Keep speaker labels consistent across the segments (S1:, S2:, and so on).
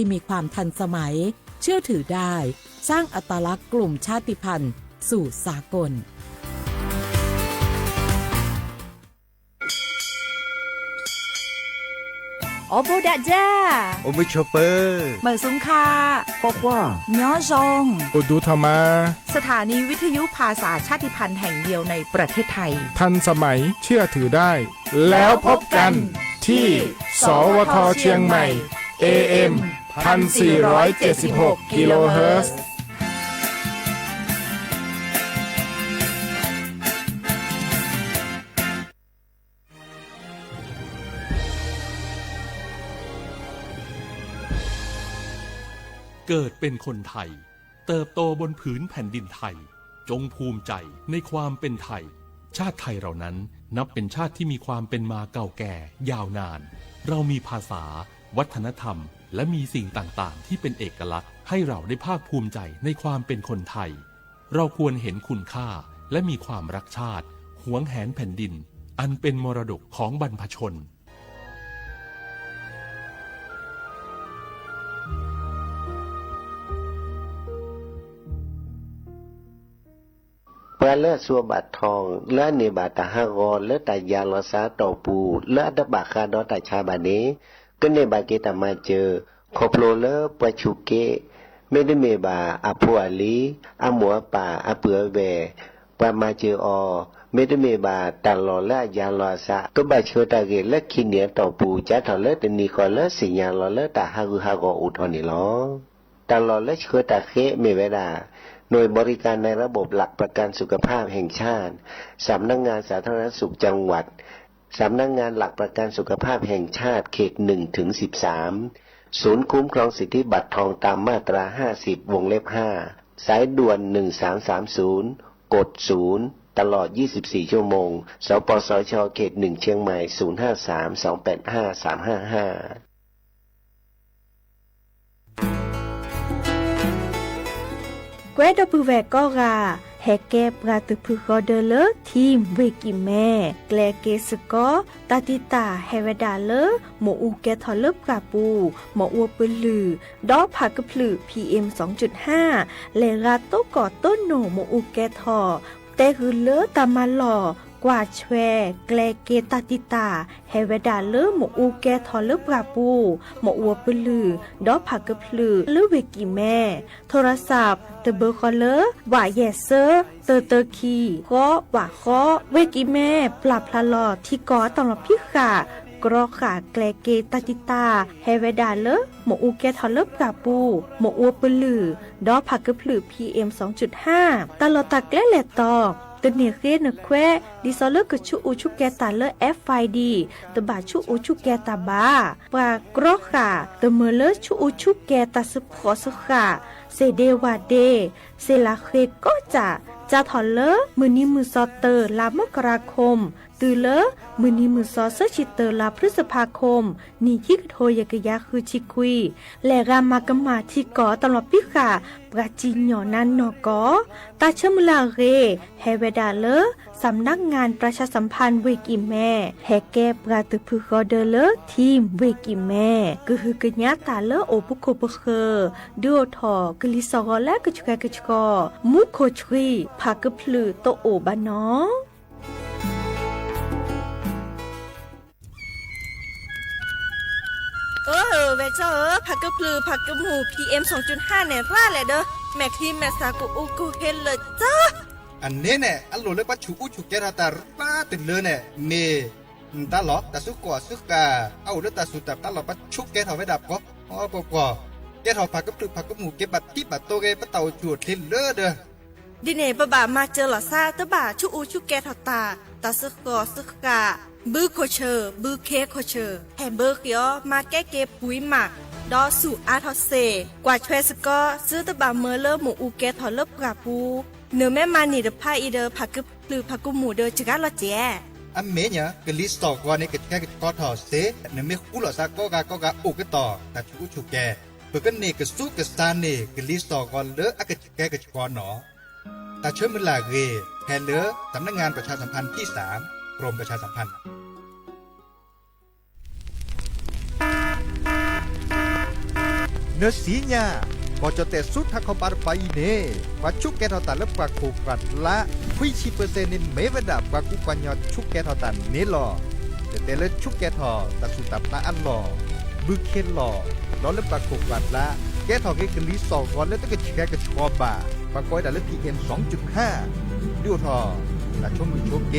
S1: ที่มีความทันสมัยเชื่อถือได้สร้างอัตลักษณ์กลุ่มชาติพันธุ์สู่สากล
S2: โอโบดะจ้า
S3: โอมิชอเปอร์
S2: เหมอซุงคา
S3: ปอกว่า
S2: ย้อซง
S4: โอดูธรรมา
S2: สถานีวิทยุภาษาชาติพันธุ์แห่งเดียวในประเทศไทย
S4: ทันสมัยเชื่อถือได้แล้วพบกันที่สวทเชียงใหม่ AM 1476 กิโลเฮิรตซ์
S5: เกิดเป็นคนไทยเติบโตบนผืนแผ่นดินไทยจงภูมิใจในความเป็นไทยชาติไทยเรานั้นนับเป็นชาติที่มีความเป็นมาเก่าแก่ยาวนานเรามีภาษาวัฒนธรรมและมีสิ่งต่างๆที่เป็นเอกลักษณ์ให้เราได้ภาคภูมิใจในความเป็นคนไทยเราควรเห็นคุณค่าและมีความรักชาติหวงแหนแผ่นดินอันเป็นมรดกของบรรพชน
S6: เปเลือสัวบาททองเลือเนบาตาฮากอเลือตายาลอซาตอปูเลือดบาคาดอตาชาบาเนก็เนบาเกตามาเจอขบโลเลอปะชุเกไม่ได้เมบาอภัวลีอมัวป่าอเปือแวปามาเจออไม่ได้เมบาตาลอและยาลอซาก็บาเชตาเกและคิเนียตอปูจัทอเลตนีกอเลสิญาลอเลตาฮากุฮากออุทอนิลอตาลอและเชตาเคเมเวดาหน่วยบริการในระบบหลักประกันสุขภาพแห่งชาติสำนักงานสาธารณสุขจังหวัดสำนักงานหลักประกันสุขภาพแห่งชาติเขต1 ถึง 13ศูนย์คุ้มครองสิทธิบัตรทองตามมาตรา50วงเล็บ5สายด่วน1330กด0ตลอด24ชั่วโมงสปสชเขต1เชียงใหม่053 285 355
S2: เกวดปูแวก็กาแฮเกปราตุพุกอเดเลทีมเวกิแม่แกลเกสกอตาติตาเฮเวดาเลหมออูแกทอลเลปกาปูหมออัวปลือดอผักพลือ PM 2.5 เลราโตกอต้นโนหมออูแกทอแต่คือเลตามาหล่อกว่าแชแกลเกตาติตาเฮเวดาเลหมออูแกทอลเลปกาปูหมออัวปลือดอผักพลือเลเวกิแม่โทรศัพท์เตเบอร์คอลเลอร์ว่าแยเซอร์เตอคีก็ว่าข้อเวกิแม่ปรับพลาลอที่กอตลอดพิขากรอขาแกลเกตาติตาเฮเวดาเลหมออูแกทอลเลปกาปูหมออัวปลือดอผักพลือ PM 2.5 ตลอดตะแกลแลตอตเนเรนแควดิซอเลกชุอุชุแกตาเล FID ตบาชุอุชุแกตาบาปากรอขาตเมเลชุอุชุแกตาสพอสขาเซเดวาเดเซลาเคก็จะถอนเลมือนี้มือซอเตอร์ลามกราคมตือเลมือนี้มือซอเซชิเตอร์ลาพฤษภาคมนี่ที่กโทยกยาคือชิคุยและรามากมาที่กอตลอดพิขาปราจิญญอนันนกอตาเชมลาเรเฮเวดาเลสำนักงานประชาสัมพันธ์เวกิแม่แฮแกปราตุพุกอเดเลทีมเวกิแม่ก็คือกญาตาเลโอปุโคปเคดูทอกลิซอและกจุกกจกมุโคชรีผักพลือโตโอบานอเวเจอผักกระพลือผักกระหมู PM 2.5 เนี่ยร่าแหละเด้อแม่ครีมแม่สากุอุกุเฮนเลยจ้า
S3: อันนี้เนี่ยอันโหลเลยว่าชูอุชูแกราตาป้าติดเลยเนี่ยเมตาหลอกตาสุกอสุกาเอาเลือดตาสุดตาหลอกปัดชุกแกถอไว้ดับก็อ๋อปกอแกถอผักกระพลือผักกระหมูเก็บบัดที่บัดโตเกปะเต่าจูดทิ้งเลือดเด้อ
S2: ดิเน่ปะบ่ามาเจอหล่อซาตะบ่าชูอุชูแกถอตาสุกอสุกาบือโคเชอร์บือเคโคเชอร์แฮมเบอร์เกียวมาแก้เก็บปุ๋ยหมักดอสู่อาทอเซกว่าช่วยสก็ซื้อตะบะเมอเลอหมูอูแกทอเลบกราปูเนื้อแม่มานี่เดพาอีเดอผักกึบหรือผักกุหมูเดอจิกาละเจ
S3: อันเมเนี่ยกลิสตอกว่าในกแกกก็ทอเซเนื้อไม่คู่หล่อซาก็กาอุกต่อแต่ชูชูแกเปิดกันเนกสู้กับซานเนกลิสตอกว่าเลออากแกกก็หนอแต่เชื่อมือลาเกแทนเลอสำนักงานประชาสัมพันธ์ที่3กรมประชาสัมพันธ์ เนื้อสีญาก็จะแต่สุดถ้าเขาปาไปเน่ว่าชุกแกทอตันและปากโคกัดละคุยชีเปอร์เซ็นต์นี่ไม่เวดาปากกุปัญญาชุกแกทอตันนี่หรอแต่เลือชุกแกทอตัดสุดตับตาอันหล่อบึกเข็นหล่อล้อและปากโคกัดละแกทอเกกลีสองก่อนแล้วต้องแกกระชอบบ่าปากก้อยแต่ละ PM 2.5ดูทอแต่ชมมือโชเก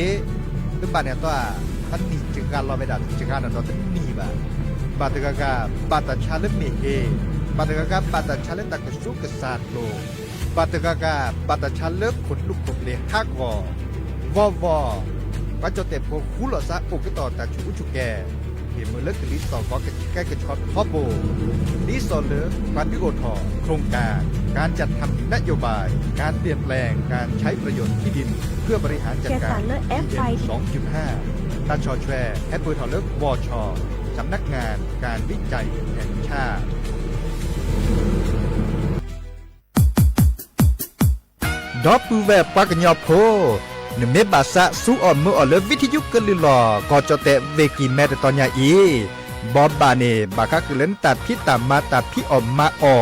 S3: หรือบ้านเนี่ยตัวท่านนี่จึงการรอไม่ได้จึงการนั่นเราจะหนีบ่าบาตกากาบาตชาเลเมเอบาตกากาบาตชาเลตะกสุกษาโลบาตกากาบาตชาเลขนลุกขบเลฮักวอปัจจุเตโพคุลซาอุกต่อตาชูชุแกเห็นมือเลิกกลิสต่อก็แก้กระชอตทอโบลิสอเลปันดิโอทอโครงการจัดทำนโยบายการเปลี่ยนแปลงการใช้ประโยชน์ที่ดินเพื่อบริหารจัดการ 2.5 ตาชอแชร์แอปเปิลทอเลิกวอชอสำนักงานการวิจัยแห่งชาติดอปูแวปากญอโพนเมบาสะสู้อ่อนมืออ่อนเลวิทยุกลือหลอก็จะเตะเวกีแม่ตอนยาอีบอบบาเนบาคักเล่นตัดพี่ตามมาตัดพี่ออกมาออ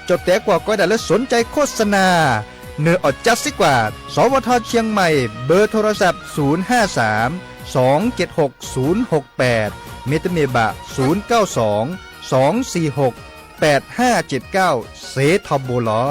S3: จะเตะกว่าก็ได้แล้วสนใจโฆษณาเนื้ออดจัดสิกว่าสวทเชียงใหม่เบอร์โทรศัพท์053 276 068เมตเมบะ092 246 8579เซทอโบลอ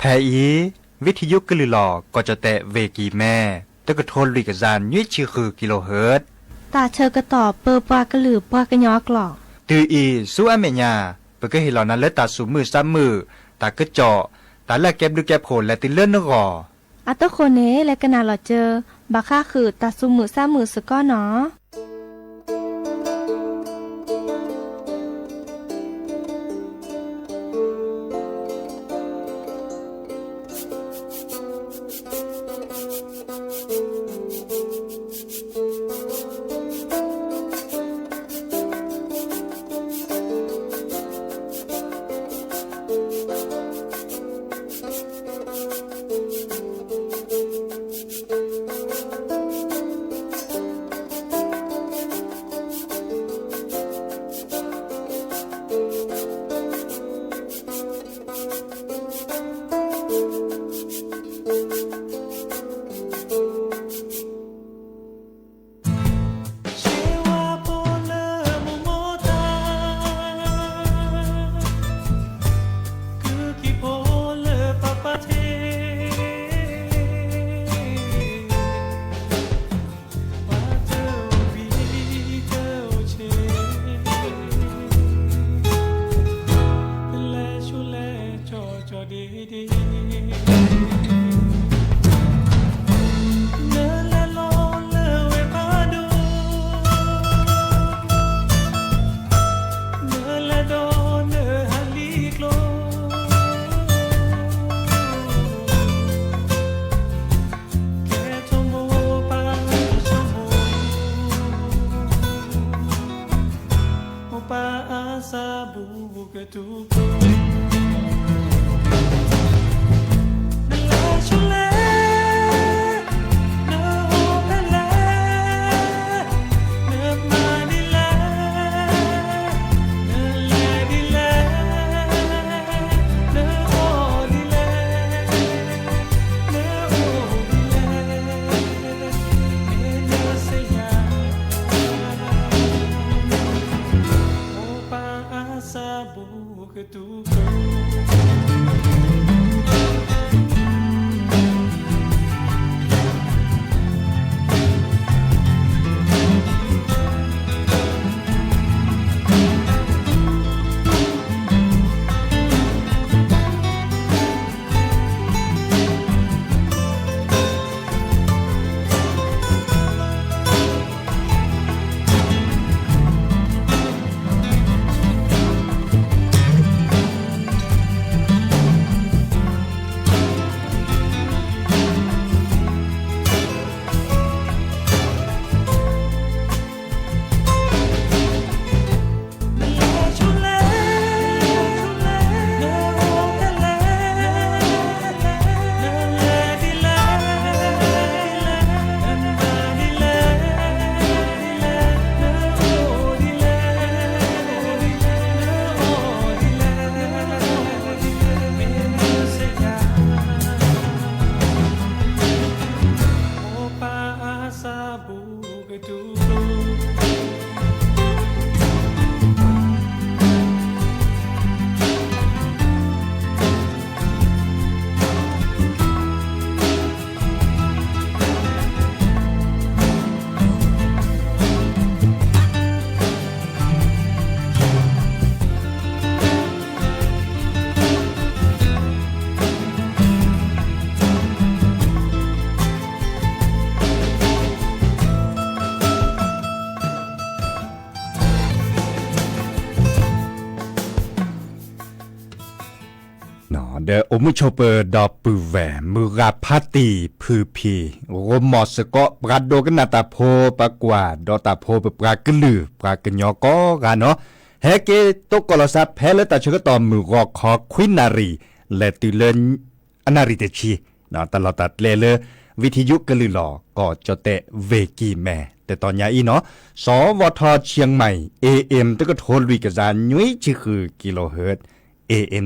S3: แทอีวิทยุกลือหลอก็จะแตะเวกีแม่ตะกะโทนลิกจานยี่ชื่อคือกิโลเฮิรตซ์
S2: ตาเชอกระต่อเปอปากระหลือปากระยอกหลอก
S3: ตืออีสู้อเมญาเปก็เห็นเหล่านั้นและตาสูมือซ้ำมือตากระเจาะตาละแก็บดูแก็บโผล่และติเลื่อนนกอ
S2: อัตโคเนและกนาหลอเจอบาค่าคือตาซุมือซ้ำมือสก้อเนาะ
S7: เดอโอมุโชเปอร์ดอปูแหวมือราพาตีพือพีโรมอสก็ปราดโดกันนาตาโพปากว่าดอตาโพปปรากลือปรากญอกกันเนาะเฮเกตกลซาเพลตาชกตอมือรอคอควินารีและตุเลนอนาริเตชีเนาะตลอดตัดเลวิทยุกลือหลอก็จะเตะเวกีแม่แต่ตอนนี้อีเนาะสวทเชียงใหม่ AM ตะก็โทรลุยกระจานยุ้ยชื่อคือกิโลเฮิรตซ์ AM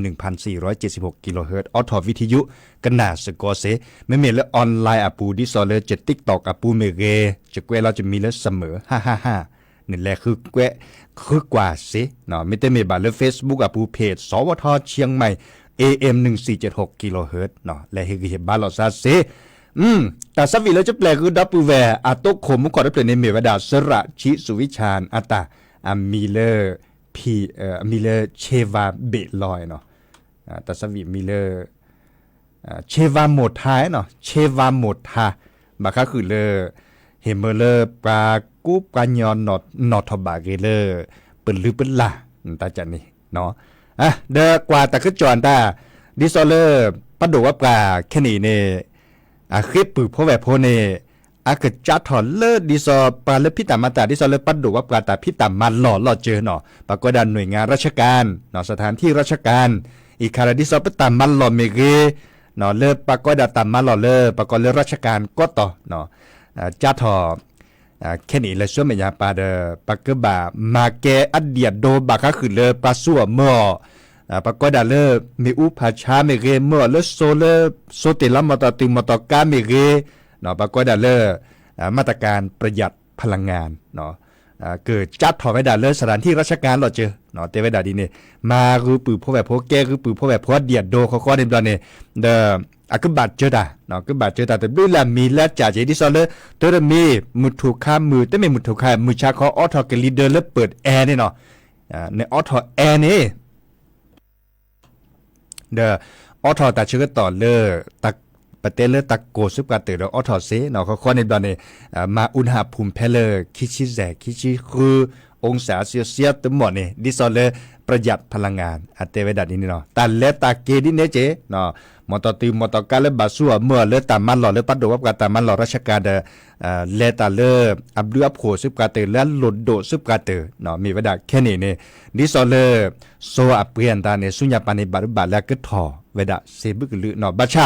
S7: 1476 กิโลเฮิรตซ์ออทอวิทยุกันนาสกอเซไม่มีแล้วออนไลน์อาปูดิซอเลจะ TikTok อาปูเมเกจะแกเราจะมีแล้วเสมอ555นี่แหละคือแกคือกว่าเซเนาะไม่ได้มีบาร์เล Facebook อาปูเพจสวทเชียงใหม่ AM 1476 กิโลเฮิรตซ์เนาะและเฮกบาลอซาเซแต่สวีแล้วจะแปลคือดับเบิลแวร์อาโตโคมุขอได้เปลี่ยนในเมวดาสระชิสุวิชานอัตตามิเลอร์พีมิเลอร์เชวาเบลอยเนาะแต่สวีมิเลอร์เชวาโมทาเนาะเชวาโมทาบาคาคือเลอเฮเมเลอร์ปลากุปกันยอนนอทบาเกเลอร์เปิดลือเปิดละตาจันนี่เนาะเดกว่าตะคือจอนตาดิซอเลอร์ปัดดูว่าปลาแค่นี้เนี่ยคลิปปือพ่อแหวพ่อเนกจัดถอนเลิศดิซอปลาเลือพิตามาตาดิซอเลือปัดดูว่าปลาตาพิตามาหล่อเจอเนาะปรากฏดันหน่วยงานราชการเนาะสถานที่ราชการอีกคาราดิซอพิตามาหล่อเมเกเนาะเลือปรากฏดันตามาหล่อเลือปรากฏเลือราชการก็ต่อเนาะจัดถอแค่นี้เลยช่วยไม่ยาปลาเดอปรากฏบ่ามาแกอเดียดโดบาก็คือเลือปลาสั่วเมื่อปรากฏเลมีอุปชาเมเกเมื่อเลโซเลโซเตลมอตติมอตกาเมเกเนาะปรากฏเลมาตรการประหยัดพลังงานเนาะเกิดจัดถอดไว้ดาเลสถานที่ราชการเราเจอเนาะเตไว้ดาดีเนี่ยมาคือปือพวกแบบพวกแกคือปือพวกแบบพวกเดียดโดเขาก็เดิมตอนนี้เดอก็บาดเจอดาเนาะก็บาดเจอดาแต่ด้วยละมีและจ่าเจดิซอเลเตอร์มีมุดถูกข้ามมือแต่ไม่มุดถูกข้ามมือชาเขาออทอเกลีเดอร์แล้วเปิดแอร์เนี่ยเนาะในออทอแอร์นี่เดอออทอตาชื่อต่อเลอตักประเทศเลอตักโกซุปกาเตอร์ออทอเซเนาะเขาข้อในตอนนี้มาอุณหภูมิเพลอคิชิแซคิชิคือองศาเซลเซียสทั้งหมดนี่ดิซอเลประหยัดพลังงานอัตเตเวดัดนี้เนาะแต่เลตาเกดิเนเจเนาะมอตติมอตกาเลบาซัวเมื่อเลตามันหล่อเลปัดโดวับกาตามันหล่อราชการเลตาเลอับดุอับโขซุปกาเตอร์และหลุดโดซุปกาเตอร์เนาะมีเวดาแค่นี้เนี่ยดิซอเลโซอับเปียนตาเนี่ยสุญญาปานิบารุบาแล้วก็ทอเวดาเซบึกลือเนาะบัชชา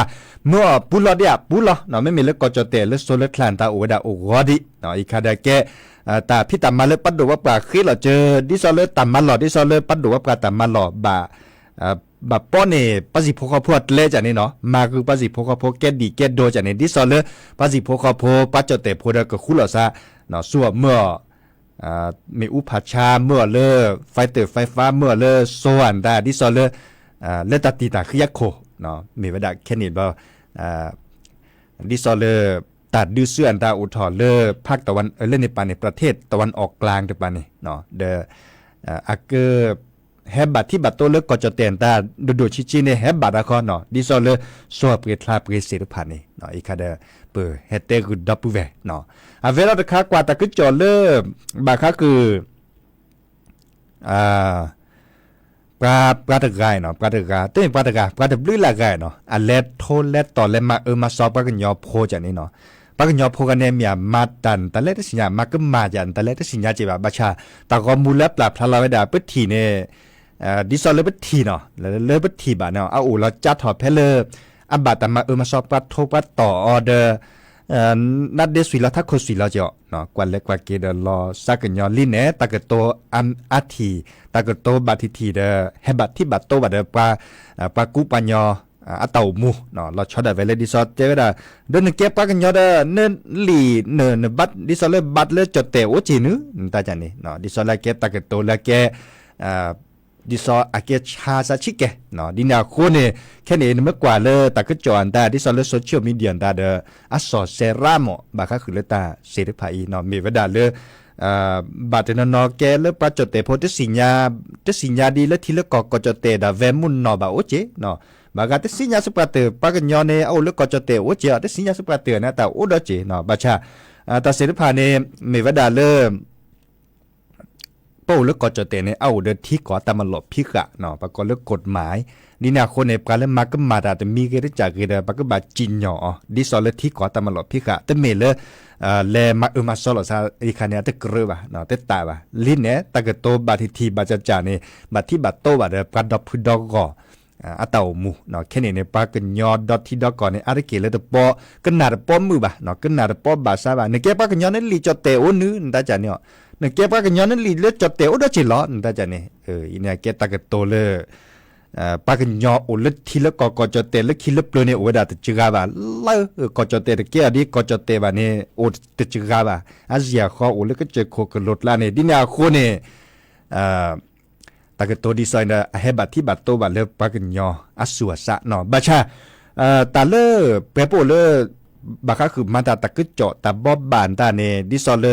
S7: เมื่อปุลอเดียปุลอเนาะไม่มีเลกอจเตเลโซเลคลานตาโอเวดาโอวอดิเนาะอีคาดาแกแต่พี่ตามาเลปัดโดวับกาคิเราเจอดิซอเลตามันหล่อดิซอเลปัดโดวับกาตามันหล่อบาแบบป้อนเนี่ยภาษีพกพวดเล่จากนี้เนาะมาคือภาษีพกพวแกดีแกโดจากนี้ดิซอเลภาษีพกพวปัจจเตโพดก็คุลซะเนาะส่วนเมื่อมีอุปชาเมื่อเลไฟเตอร์ไฟฟ้าเมื่อเลโซอันดาดิซอเลเลตัดตีตาคือยักโคเนาะมีเวลาแค่นี้บ่ดิซอเลตัดดื้อเสื่ออันดาอุทธรเลภาคตะวันเล่นในปานในประเทศตะวันออกกลางแต่ปานนี่เนาะเดอักเกอแฮบบัตที่บัตโตเลิกก็จะเตียนตาดูชิๆเนี่ยแฮบบัตอะคอเนาะดิซอเลซัวเปรตลาเปรสิรพันนี่เนาะอีกคาเดเปอเฮเตกุดับปูเวเนาะเวลาตะคากว่าตะคือจอเลบาคาคือปลาตะไกเนาะปลาตะกาเต้นปลาตะกาปลาตะบลื้อละไกเนาะอันเลโทเลต่อเลมาซอปกันยอโพจันนี่เนาะปากญอพกันเนี่ยมีมาตันแต่เล็กที่สิญญามาก็มาจันแต่เล็กที่สิญญาจีบบัชชาแต่ก็มูลและปรับพลาเวดาเปิดทีเนี่ยดิซอลเลเปิดทีเนาะเลเปิดทีบาเนาะเอาเราจัดถอดเพลอับบาตมามาสอบปัดโทปัดต่อออเดอร์นัดเดสุยละทักคนสุยละเจาะเนาะกว่าเล็กกว่าเกเดรอสักญอลินเนตะกโตอัทีตะกโตบาทิทีเดเฮบัตที่บัตโตบัดเดปากุปัญญออาเต่ามูเนาะเราชอบได้เวลาดิซอเจก็ได้เดินเก็บปากกันยอดเนินหลีเนินบัดดิซอเลยบัดเลยจดเตโอจีนึตาจันนี่เนาะดิซอเลยเก็บตะเกโตเลยเก็บดิซออาเกชาซาชิเกเนาะดินาโคเนี่ยแค่นี้เมื่อกว่าเลยตะก็จอนได้ดิซอเลยโซเชียลมีเดียได้เดออัสซอเซรามบาคาคือเลตาเสรีภาพเนาะมีเวลาเลยบาดเนนอแกเลปะจดเตโพตสิญญาดีและทีละก็จดเตดาเวมุนเนาะบาโอเจเนาะบางทีสิญญาสุปราเตอร์ปากญยอนเนี่ยเอาเลือกก็จะเตะโอเจียแต่สิญญาสุปราเตอร์นะแต่โอดเจเนาะบัชชาแต่เสรีภาพเนี่ยไม่ว่าด่าเริ่ม เป้าแล้วก็จะเตะในเอาเดินที่ก่อตามมาหลบพิกะเนาะปะก็เลือกกฎหมายนี่นาคนในปลาแล้วมาก็มาแต่มีก็ได้จากเรื่องปะก็บาจินหยอดิสอลที่ก่อตามมาหลบพิกะแต่เมลเลมามาสอลซาอีคันเนี่ยตะกระบะเนาะตะตาบะลิ้นเนี่ยตะกะโตบาทีบาจะจานี่บาที่บาโตบาเดปลาดอกพุดอกก็อาเต่าหมูเนาะแค่นี้ในปลากันยอดอทที่ดอกก่อนในอาริเกเลยตะปอกันนาดปอมือบะเนาะกันนาดปอบาซาบะในแกปลากันยอนั้นลีจอเตโอนึนตาจาเนี่ยในแกปลากันยอนั้นลีเลจอเตโอดอจิล้อนตาจานี่อีเนี่ยแกตะกะโตเลยปากันยอโอเล็ดทีละก็จะเตะเล็กทีละเปลือยเนี่ยโอ้ดาติจกาบะเล่ก็จะเตะเกียดีก็จะเตะบะเนี่ยโอ้ติจกาบะอาเซียข้อโอเล็กก็จะโคกรถละเนี่ยดินาโคเนี่ยตากตัวดีไซน์นะเฮบัตที่บัตโตบัตเลปากันยออาสัวสะเนาะบาชาตาเลเปโปเลบาค่ะคือมาตาตะกึเจาะตาบอบบานตาเนี่ยดิซอเล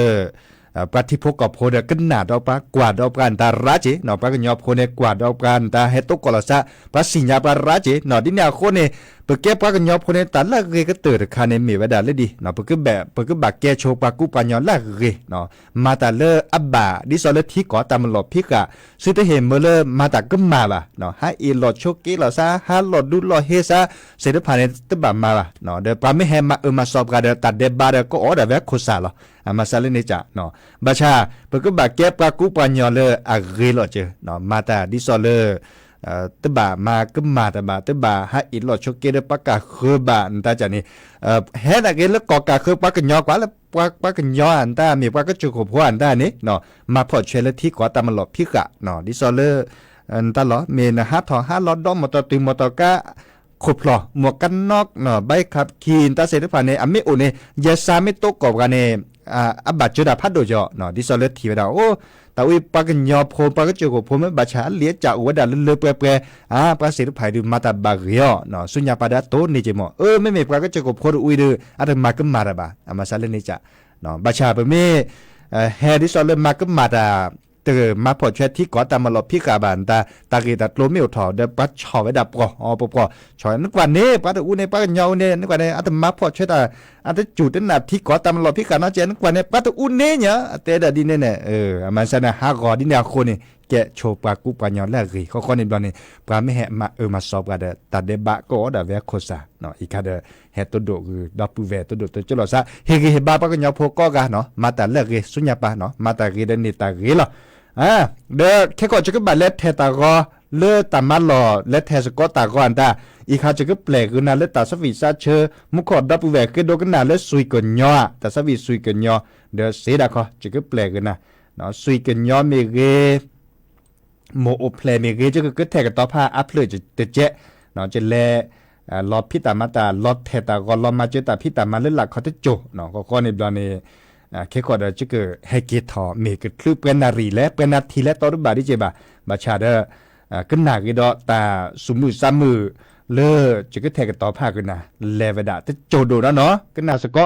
S7: ปฏิพกกับโพเดกันหนาดอกปากวาดดอกกันตาราเจเนาะปากยอบโคเนกวาดดอกกันตาเฮตุกอลซะปาสิญญาปาราเจเนาะดิเนี่ยโคเนเปเก็บปากยอบโคเนตันละเกก็เติร์คาเนมีเวดาเลยดิเนาะเปก็แบบเปก็บักแกโชปากุปานยอละเกเนาะมาตาเลอับบาดิซอเลที่ก่อตามหลบพิกะซึ่งถ้าเห็นเมื่อเลมาตาก็มาล่ะเนาะให้อีหลอดโชกิลอซะฮาหลอดดูหลอดเฮซะเสร็จผ่านตบามาล่ะเนาะเดปาไม่เฮมามาสอบกันเดตัดเดบาเดก็ออเดเวคุซาล่ะมาซาเลเนจ่าเนาะบาชาเปก็บักแกปากุปานยอเลอะเกลอเจเนาะมาตาดิซอเลตบามาก็มาตบาตบาให้อีหลอดโชกิเดปากะคือบาอันตาจานี่เฮ็ดอะเกลกอกะคือปากะยอกว่าแล้วปากะยออันตามีปากะจุกพวอันตานี่เนาะมาพอเชลที่กว่าตามหลบพิกะเนาะดิซอเลอันตาหลอเมนะฮะทอฮะลอดอมมอตติมอตกะขุดพลอหมวกกันนอกเนาะใบขับขี่ตาเสด็จผ่านในอเมโอเนยาซาไม่ตกกอบกันในอับบาจุดาพัดโดจอเนาะดิซอเลทีเวดาโอ้ตาวิปากญอโพปากจุกโพมบาชาเลียจากอุดาเลเปเปปาเสด็จผ่านดูมาตาบากยอเนาะสุญญาปาดาโตนี่จิมอไม่มีปากจุกโพอุยดูอะมาก็มาระบาอามาซาเลนี่จ้ะเนาะบาชาเปเมเฮดิซอเลมาก็มาตาเตอมาพอเชที่ก่อตามมาหลบพี่กาบานตากีตัดโลเมียวถอเดปัดชอไว้ดับก่อปปชอยนึกว่านี้ปัดอูในปัดเงาเนี่ยนึกว่านี้อาตมาพอเชตอาตจุดนั้นที่ก่อตามมาหลบพี่กาเนาะเจนึกว่านี้ปัดอูเนี่ยเตดดินเนี่ยมันสนะฮากอดิเนี่ยคนนี่แกโชปากุปานยอแลกีเขาคนนี้บอลนี่ปลาไม่แหมามาสอบกันเดตัดเดบะก็อดาเวโคซาเนาะอีกคาเดเฮตโดคือดับปูเวตโดตัวจุลซะเฮกีเฮบาปากญอโพก็กะเนาะมาแต่เลกีสุญญาปาเนาะมาแต่กีเดนิตากีล่ะเด้อแค่ก็จะก็บัดเล็ดเทตากอเลือตามาหล่อเล็ดเทสก็ตากออันตาอีคาจะก็แปลกคือนาเล็ดตาสวีซาเชอมุขอดับแหวกก็โดกันนาเล็ดซุยกันยอแต่สวีซุยกันยอเด้อเสียดาคอจะก็แปลกคือนะเนาะซุยกันยอเมเกโมโอเพลเมเกจะก็แทกต่อผ้าอัพเลยจะเจ๊เนาะจะแลลอพิตามาตาลอเทตากอลอมาเจตาพิตามาเล็ดหลักเขาจะโจเนาะก็ในบลานี่แค่ก็ได้จะเกิดให้เกทอเมกคือเป็นนารีและเป็นนาทีและตอรุบาดิเจบะบาชาเดก็หนักอีดอตาสุมือซ้ำมือเลอจะก็แทกต่อผ้ากันนะเลวดาแต่โจโดนะเนาะก็น่าสก็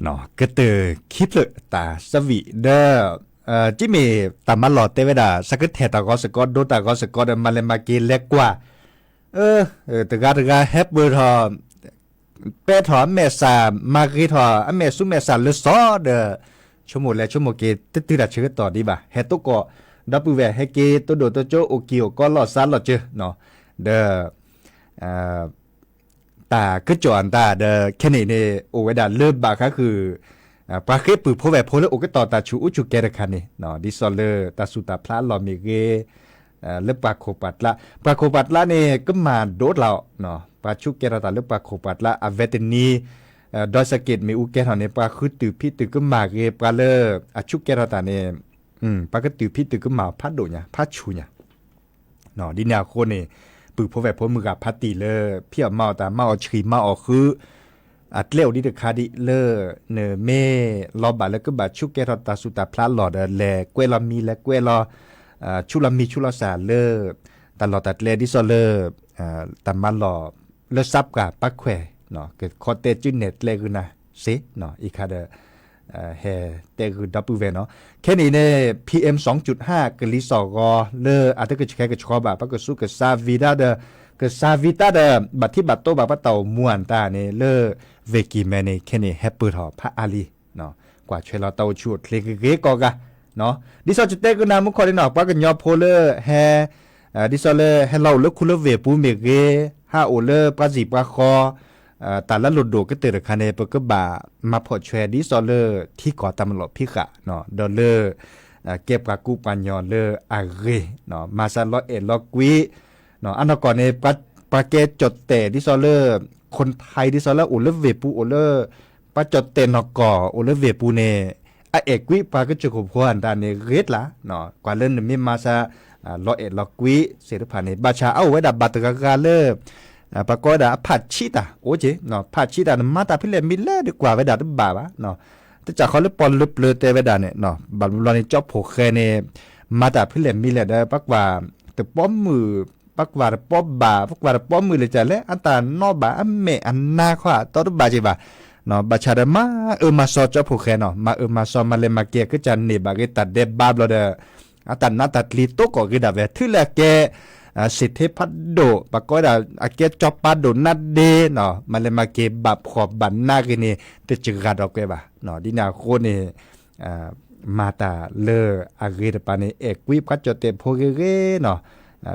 S7: เนาะก็เตอคิดเลยตาสวีเดอจิเมตามาหลอดเตเวดาสักเทตากอสกอดโดตากอสกอดมาเลมากีเล็กกว่าตะกาแฮปเบอร์ทอเปทอเมซามากีทออเมซุเมซาเลซอเดชั่วโมงและชั่วโมงเกตึดชื่อต่อดีบ่ะเฮตุก็ดับเบิลเวเฮเกตัวโดตัวโจโอกิโอก็หลอดซาหลอดเจอเนาะเดตาก็จอนตาเดแค่นี้เนี่ยโอเวดาเริ่มบาก็คือปลาเค็ปือพแวโพเลโอก็ต่อตาชูอุจุเกเรคันนี่เนาะดิซอลเลอร์ตาสุตาพลาลอมิเกเลือปาโคปัตละเนี่ยก็มาโดดเราเนาะปาชุเกเรตาเลือปาโคปัตละอเวตนีดอยสะเก็ดมีอุเกตเนี่ยปลาคือตือพี่ตือก็มาเกปลาเลออชุเกเรตาเนี่ยปลาก็ตือพี่ตือก็มาพัดโดเนี่ยพัดชูเนี่ยเนาะดิแนวโคเนี่ย ปือพอแวพอมือกับพัตติเลอเพียเมาตาเมาชีเมาออกคืออัดเลี้ยวดิเดคาดิเลอเนเมลอบาแล้วก็บาชุกเกรตาสุตาพลาหลอดแลกวยลามีและกวยลอชุลามีชุลาสาเลอตลอดตัดเลดิซอเลอตามาหลอเลอซับกับปักแควเนาะเกิดคอเตจิเน็ตเลกุนะเซเนาะอีคาเดเฮเตคือดับเบิลเวเนาะแค่นี้เนี่ย PM 2.5กลิสอกอเลออาจจะเกิดแค่กระชอบแบบก็สู้กับซาวิดาเดก็ซาวิตาเดบัดที่บัดโตบัดปะเต่าม่วนตาเนี่ยเลอเวกิแมนี่แค่นี้แฮปปี้ทอพระอาลีเนาะกว่าช่วยเราเต่าชูดเคลเกกอกะเนาะดิซอจุเตก็นามุขอได้เนาะปะกันยอโพเลแฮดิซอเลแฮเราเลคุเลเวปูเมเกฮาโอเลปะจิปะคอแต่ละหลุดโดก็เตอร์คาเนปก็บ่ามาพอแชร์ดิซอเลอร์ที่ก่อตำรวจพิกะเนาะดอลเลอร์เก็บกับกูปัญญาเลอร์อาเรเนาะมาซาลอเอลอกวิเนาะอันก่อนในปาเกจดเตดิซอเลอร์คนไทยดิซอเลอร์โอเลเวปูโอเลอร์ปาจดเตนก่อโอเลเวปูเนอเอกวิปาก็จะขบพวนตาเนเรดละเนาะกว่าเล่นมีมาซาลอเอลอกวิเสด็จผ่านในบาชาเอาไว้ดับบัตรกาเลอร์ปรากฏว่าผัดชีตาโอเจเนาะผัดชีตามาตาพิเลมิเล่ดีกว่าเวดาดบ่าวะเนาะแต่จากเขาเลยปอนลึกเลยเตเวดาเนี่ยเนาะบัดลอนี่จอบโผเคเนมาตาพิเลมิเล่ได้ปักว่าแต่ป้อมมือปักว่าป้อมบ่าปักว่าป้อมมือเลยจ้ะแล้วอันตานอบบ่าอันเมอันนาขวาตอดบ่าจิบ่าเนาะบาชาดมามาซอจอบโผเคเนาะมามาซอมาเลมาเกียคือจันนี่บาเกตัดเดบบาบลอเดอันตานาตัดลีโตก็คือดาเวทึแลแกสิทธิพัดโดปากก็ได้อาเกจอบปัดโดนัดเดเนาะมันเลยมาเก็บบับขอบบันหน้ากันนี่จะจึกกัดออกไปบ่ะเนาะดินาโคนี่มาตาเลออาเกตปานี่เอกวิบกัดจอเตโพเกเกเนาะ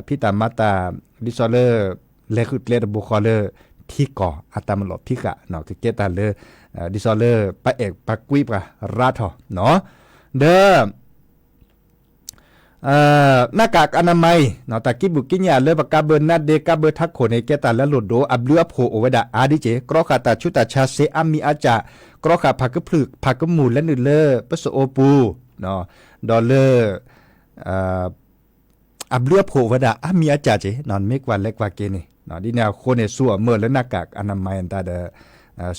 S7: พี่ตามาตาดิซอเลอร์เลคุเลดบุคอเลอร์ที่ก่ออัตามหลบพิกะเนาะคือเกตาเลอดิซอเลอร์ปะเอกปะกุยปะราทอเนาะเด้อหน้ากากอนามัยเนาะตะกี้บุกิญญาเลบกาเบอร์นัดเดกาเบอร์ทักโขในเกตาและหลุดโดอับเลือโผโอเวดาอาดิเจกรอขาตาชุตาชาเซอามีอาจากรอขาผักกะพลึกผักกะหมูและนึ่งเลอปะโสโอปูเนาะดอลเลอร์อับเลือโผโอเวดาอามีอาจาเจนอนเมกวันเล็กว่าเกนี่เนาะดิแนวโคเนซัวเมื่อและหน้ากากอนามัยอันตาเด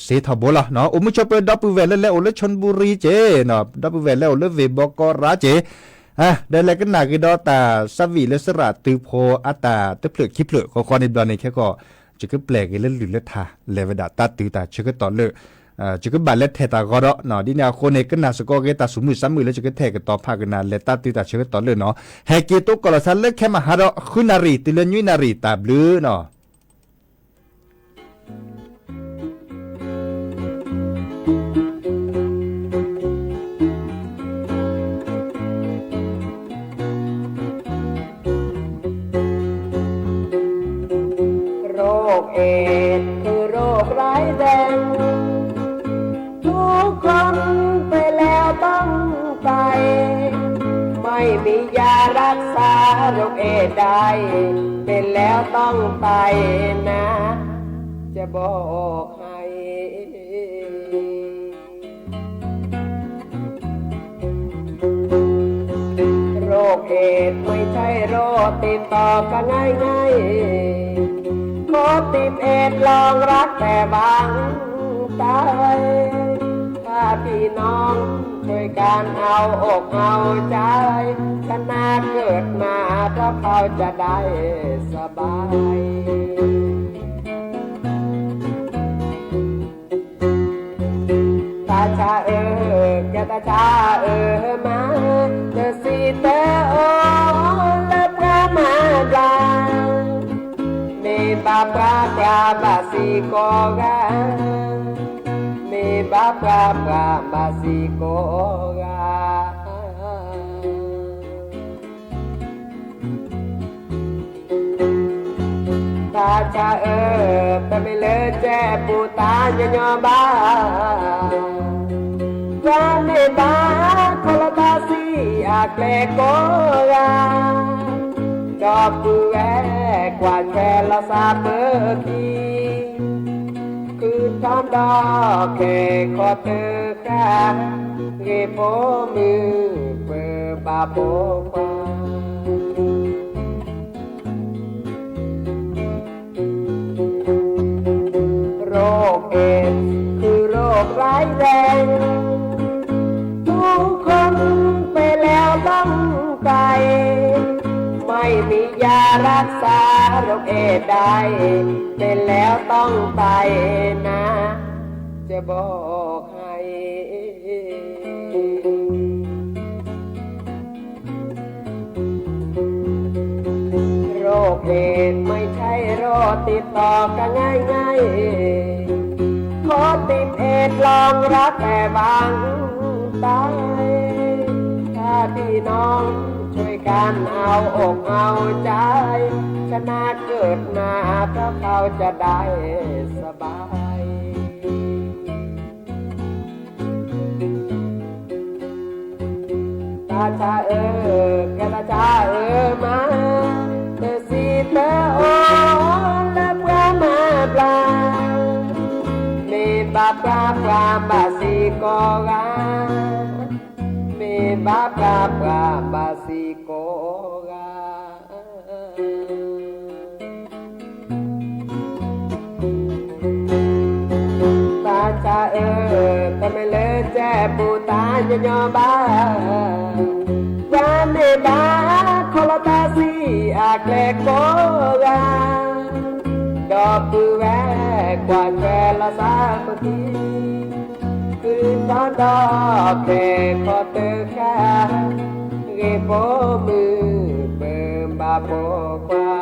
S7: เซทบละเนาะอุมุชเปดับเวลแล้วโอเลชนบุรีเจเนาะดับเวลแล้วโอเลเวบกราเจได้แล้วก็นากิดอตาสวีเลสระตือโพอัตาตะเปลือกขี้เปลือกขอในดอนนี่แค่ก็จะก็แปลกเล่นหรือเล่นทาเลวดาตาตือตาจะก็ต่อเลยจะก็บาเล็ดเทตากอเนาะดิแนวคนในก็นาสกอเกตาสมือ3 มือแล้วจะก็เทกันต่อภาคกันนาเลตาตือตาจะก็ต่อเลยเนาะแฮกิตุกกอลซันเล็กแค่มาหาเราคุนารีติเลนยุนารีตาบลือเนาะ
S8: เอดคือโรคร้ายแรงทุกคนไปแล้วต้องไปไม่มียารักษาโรคเอดได้เป็นแล้วต้องไปนะจะบอกให้โรคเอดไม่ใช่โรคติดต่อกันง่ายๆติดเอ็ดลองรักแต่บางใจถ้าพี่น้องช่วยกันเอาอกเอาใจขนาดเกิดมาถ้าเขาจะได้สบายตาชาแกตาชามาเธอสิเตโอและพระมาดาBaba basikoga me baba basikoga ta cha ta me le che puta nyo ba wa me ba kola basi akle kogaดอกบัวแหวกกว่าแค่ละสาเบอร์ทีคือทอมดอกแค่ขอเธอค่ะเก็บโผมือเปิดบาโบปา คเอดส์คือโรคร้ายแรงทุกคนไปแล้วต้องตายไม่มียารักษาโรคเอดส์ได้เป็นแล้วต้องตายนะจะบอกให้โรคเอดส์ไม่ใช่โรคติดต่อกันง่ายๆคนติดเอดส์ลองรักแต่บางตายถ้าพี่น้องช่วยกันเอาอกเอาใจชนะเกิดมาเพราะเขาจะได้สบายตาชาแกตาชามาเธอสีเธอโอและพระมาปลามีบาปราบาสีโกกามีบาปราบาสีโกกาตาชาแต่ไม่เลอแจปูตาจะยอบาวันเนบาโคลตาสีอาเกลโกกาดอกปือแวกว่าแกละสามทีคือตอนดอกแก่ขอเตอแค่เก็บโบมือเบิ่มบาโบกว่า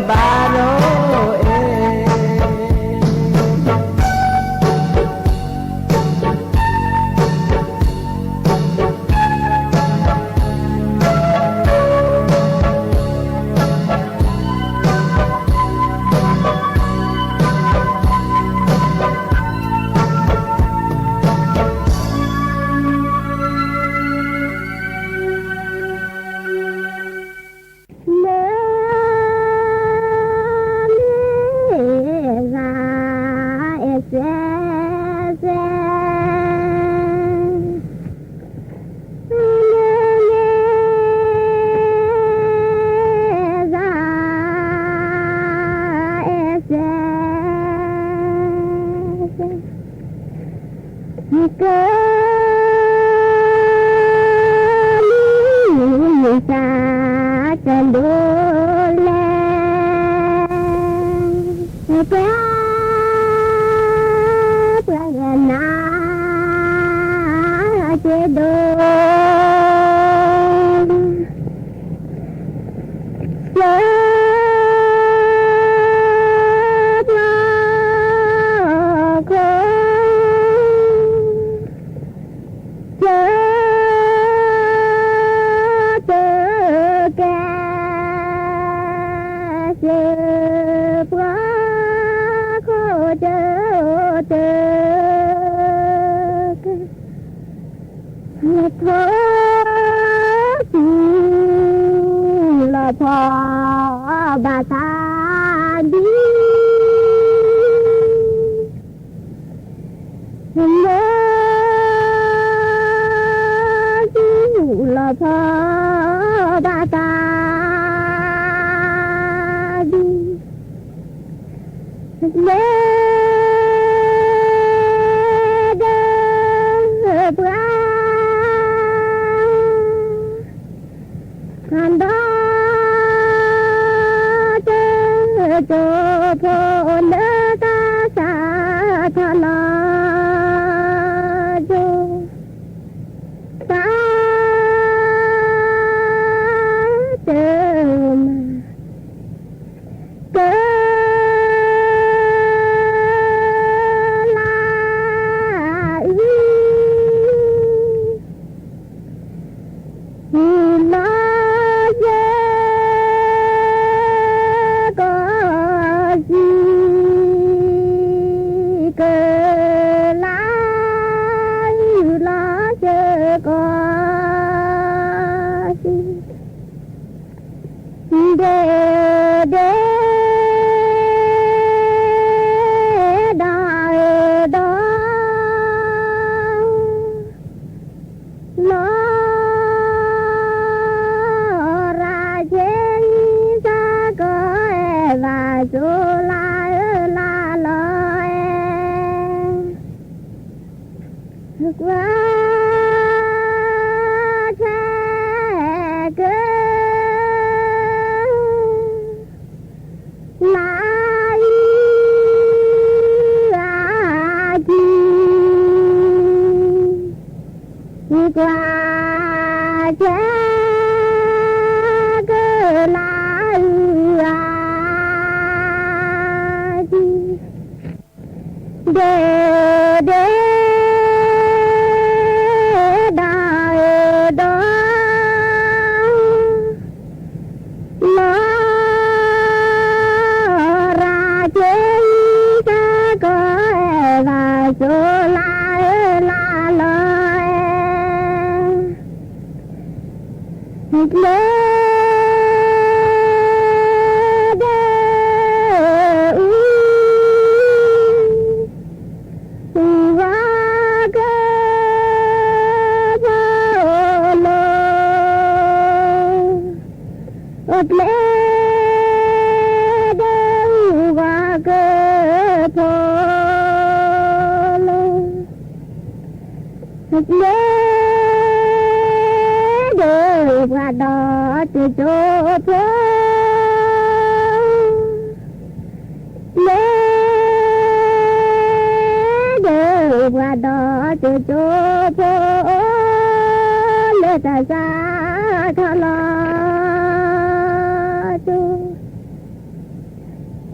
S8: บาโรเอ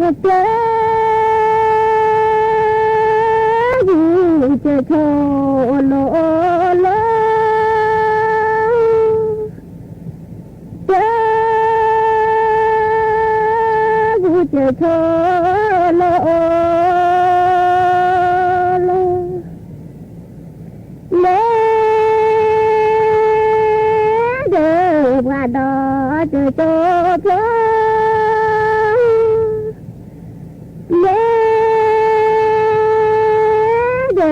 S9: เจอเจอโทโลโลเจอเจอโทโลโลเลเดอบว่าดอเจอโตโทเลเดอ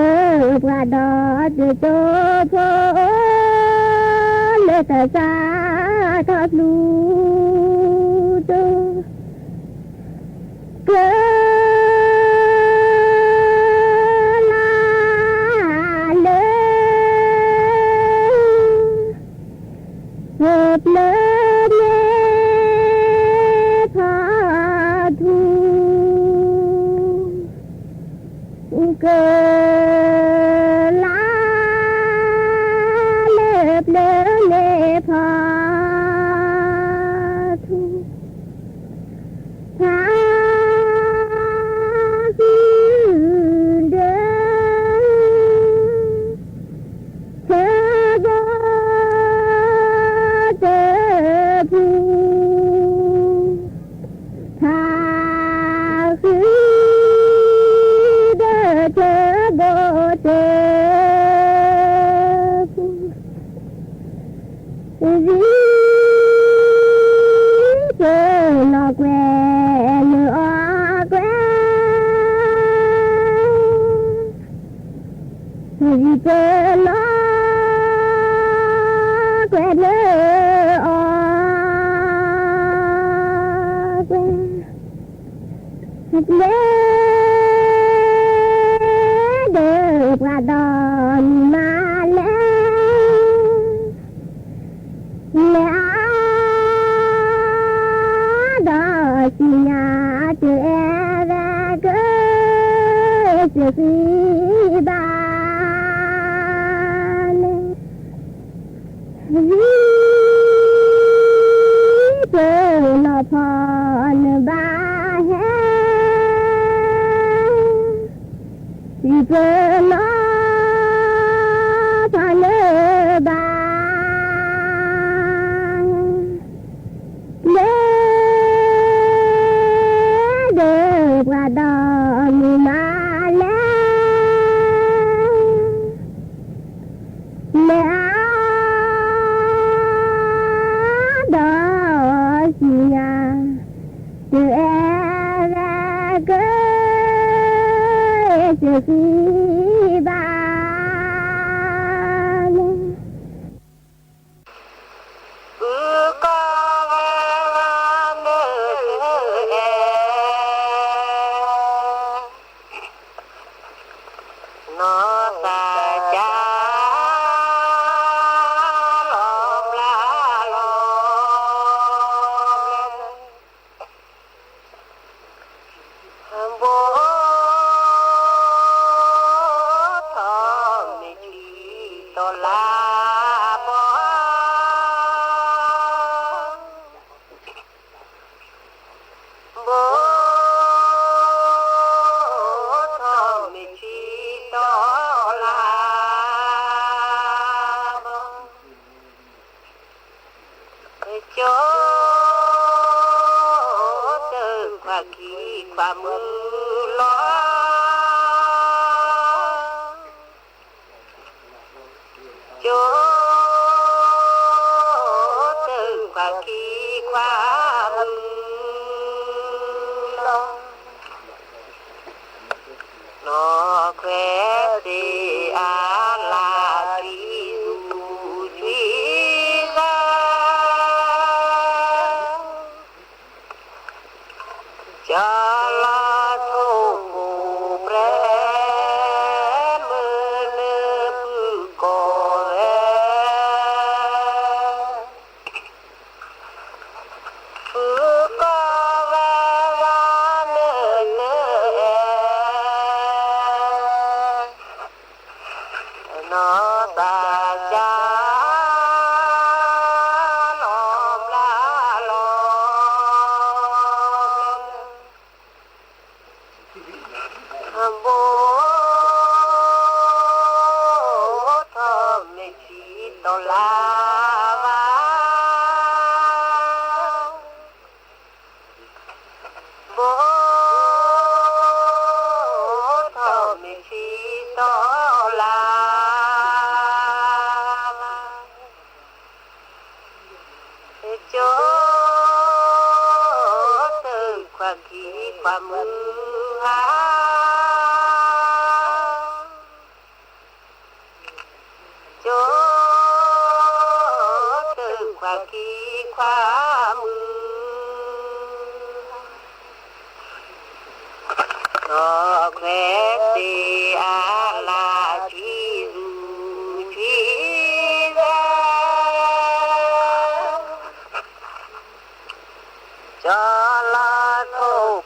S9: บว่าดอเจอโตโทเลตาซาทอดลูโตเกลาเลเฮ็ดเลเยพาทูเกลาเลเลเลพาทูทาสิเดเธอบ่เจอผู้ทาสิเดเธอบ่เจอผู้เจอลอกแวลออกแวเจอลอกแวลออกแวเลเดอกว่าดอนมาแล้วดอสิญาเจอแรกเจอสีบานเจอลอพรบาแฮเจอลอพรบาเลเดอกว่าดอนมาแล้วดอสิญาเจอแรกเจอสีบาน
S8: ความมือล้อโจตึงความขี้ความมือล้อนอแควสีอาลาทีสูชีซาจาลาโทมูเปรมือเลือปือโกเอปือโกเววาเลือเลือนอตาจาลอมลาลอม ความคิดความมือหาโจถึงความคิดความมือก็แค่ตีอาลาชีรูชีราจอลาโท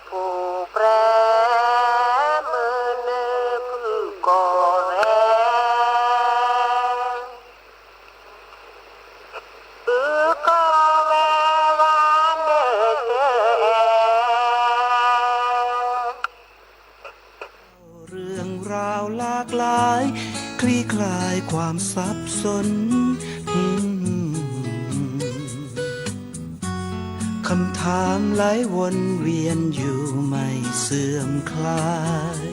S8: ผู้แปรมือเนื้อผู้ก่อแรก็แววานเนื้อเจอ
S10: เรื่องราวหลากหลายคลี่คลายความสับสนคำถามไหลวนเวียนอยู่ไม่เสื่อมคลาย